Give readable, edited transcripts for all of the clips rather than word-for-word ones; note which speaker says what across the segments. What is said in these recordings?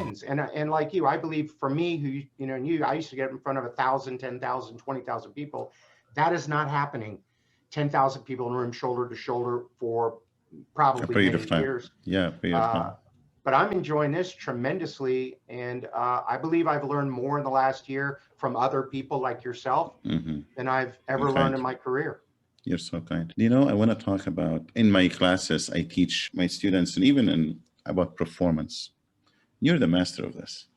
Speaker 1: expectations. And like you, I believe for me, and you, I used to get in front of 1,000, 10,000, 20,000 people. That is not happening. 10,000 people in a room, shoulder to shoulder for
Speaker 2: A
Speaker 1: probably
Speaker 2: period
Speaker 1: many
Speaker 2: of time.
Speaker 1: years.
Speaker 2: Yeah, period of time.
Speaker 1: But I'm enjoying this tremendously. And I believe I've learned more in the last year from other people like yourself than I've ever learned in my career.
Speaker 2: You're so kind. I want to talk about, in my classes, I teach my students, and even about performance. You're the master of this.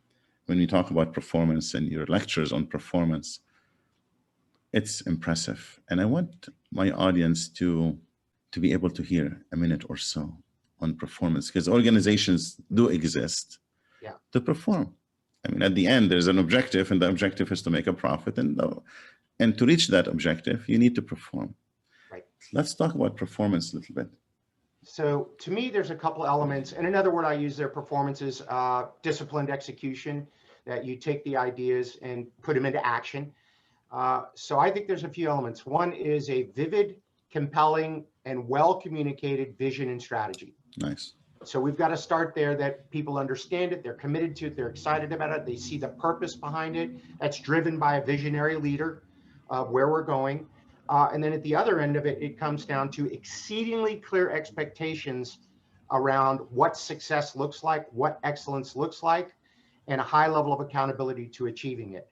Speaker 2: When we talk about performance and your lectures on performance, it's impressive. And I want my audience to be able to hear a minute or so on performance, because organizations do exist to perform. I mean, at the end, there's an objective, and the objective is to make a profit. And to reach that objective, you need to perform.
Speaker 1: Right.
Speaker 2: Let's talk about performance a little bit.
Speaker 1: So to me, there's a couple elements. And another word I use there, performance, is disciplined execution, that you take the ideas and put them into action. So I think there's a few elements. One is a vivid, compelling, and well-communicated vision and strategy.
Speaker 2: Nice.
Speaker 1: So we've got to start there, that people understand it, they're committed to it, they're excited about it, they see the purpose behind it. That's driven by a visionary leader of where we're going. And then at the other end of it, it comes down to exceedingly clear expectations around what success looks like, what excellence looks like, and a high level of accountability to achieving it.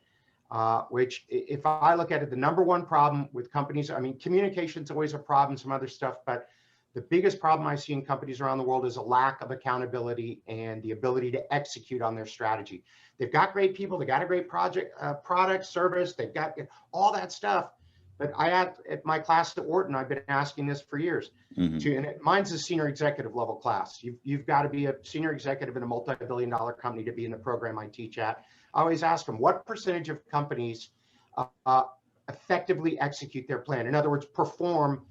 Speaker 1: Which, if I look at it, the number one problem with companies, I mean, communication is always a problem, some other stuff, but the biggest problem I see in companies around the world is a lack of accountability and the ability to execute on their strategy. They've got great people, they got a great product, service, they've got all that stuff. But at my class at Wharton, I've been asking this for years. Mine's a senior executive level class. You've got to be a senior executive in a multi-billion-dollar company to be in the program I teach at. I always ask them, what percentage of companies effectively execute their plan? In other words, perform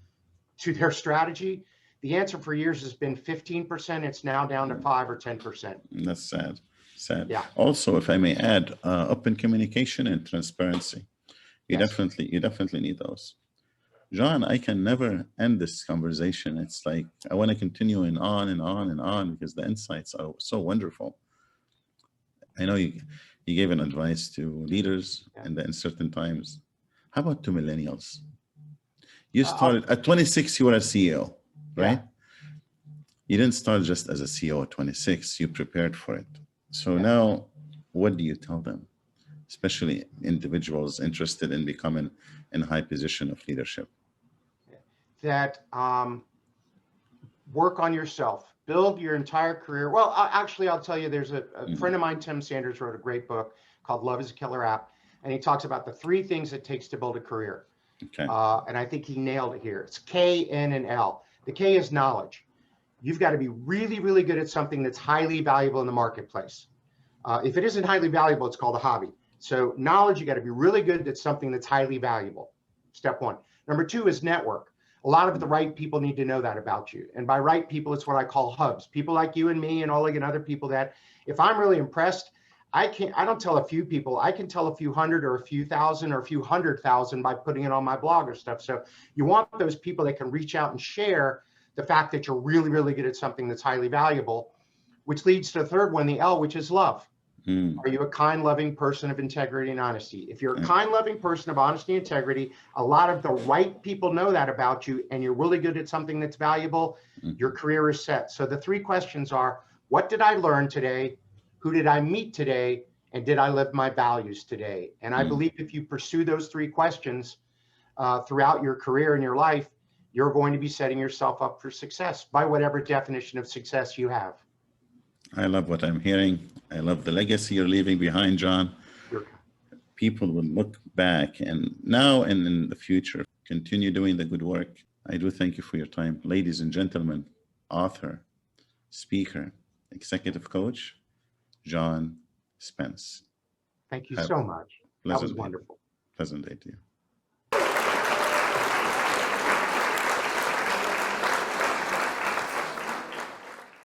Speaker 1: to their strategy. The answer for years has been 15%. It's now down to 5 or 10%.
Speaker 2: That's sad.
Speaker 1: Yeah.
Speaker 2: Also, if I may add, open communication and transparency. You definitely need those. John, I can never end this conversation. It's like I want to continue and on and on and on, because the insights are so wonderful. I know you gave an advice to leaders and in certain times. How about to millennials? You started at 26, you were a CEO, right? You didn't start just as a CEO at 26, you prepared for it. So now, what do you tell them? Especially individuals interested in becoming in a high position of leadership?
Speaker 1: That work on yourself, build your entire career. Well, actually, I'll tell you, there's a friend of mine, Tim Sanders, wrote a great book called Love is a Killer App. And he talks about the 3 things it takes to build a career.
Speaker 2: Okay.
Speaker 1: And I think he nailed it here. It's K, N, and L. The K is knowledge. You've got to be really, really good at something that's highly valuable in the marketplace. If it isn't highly valuable, it's called a hobby. So knowledge, you got to be really good at something that's highly valuable. Step 1. Number 2 is network. A lot of the right people need to know that about you. And by right people, it's what I call hubs. People like you and me and Oleg and other people that if I'm really impressed, I don't tell a few people, I can tell a few hundred or a few thousand or a few 100,000 by putting it on my blog or stuff. So you want those people that can reach out and share the fact that you're really, really good at something that's highly valuable, which leads to the third one, the L, which is love. Are you a kind, loving person of integrity and honesty? If you're a kind, loving person of honesty and integrity, a lot of the right people know that about you, and you're really good at something that's valuable, your career is set. So the 3 questions are, what did I learn today? Who did I meet today? And did I live my values today? And I believe if you pursue those 3 questions throughout your career and your life, you're going to be setting yourself up for success by whatever definition of success you have.
Speaker 2: I love what I'm hearing. I love the legacy you're leaving behind, John. People will look back and now and in the future, continue doing the good work. I do thank you for your time. Ladies and gentlemen, author, speaker, executive coach, John Spence.
Speaker 1: Thank you so much. That was wonderful.
Speaker 2: Pleasant day to you.